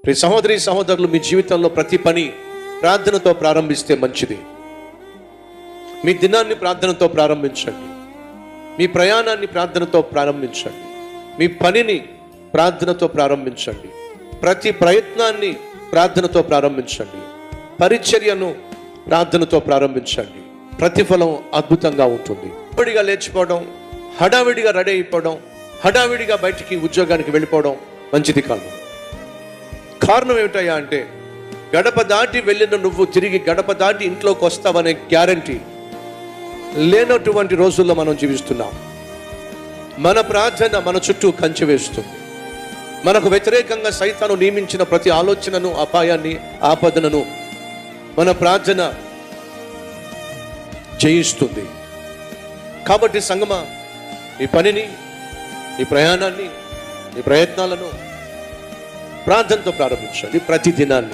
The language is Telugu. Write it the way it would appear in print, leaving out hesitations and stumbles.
మీ సహోదరి సహోదరులు, మీ జీవితంలో ప్రతి పని ప్రార్థనతో ప్రారంభిస్తే మంచిది. మీ దినాన్ని ప్రార్థనతో ప్రారంభించండి. మీ ప్రయాణాన్ని ప్రార్థనతో ప్రారంభించండి. మీ పనిని ప్రార్థనతో ప్రారంభించండి. ప్రతి ప్రయత్నాన్ని ప్రార్థనతో ప్రారంభించండి. పరిచర్యను ప్రార్థనతో ప్రారంభించండి. ప్రతిఫలం అద్భుతంగా ఉంటుంది. హడావిడిగా లేచిపోవడం, హడావిడిగా రెడీ అయిపోవడం, హడావిడిగా బయటికి ఉద్యోగానికి వెళ్ళిపోవడం మంచిది కాదు. కారణం ఏమిటయ్యా అంటే, గడప దాటి వెళ్ళిన నువ్వు తిరిగి గడప దాటి ఇంట్లోకి వస్తావనే గ్యారంటీ లేనటువంటి రోజుల్లో మనం జీవిస్తున్నాం. మన ప్రార్థన మన చుట్టూ కంచె వేస్తుంది. మనకు వ్యతిరేకంగా సైతాను నియమించిన ప్రతి ఆలోచనను, అపాయాన్ని, ఆపదనను మన ప్రార్థన జయిస్తుంది. కాబట్టి సంగమా, ఈ పనిని, ఈ ప్రయాణాన్ని, ఈ ప్రయత్నాలను ప్రార్థనతో ప్రారంభించండి. ప్రతి దినాన్ని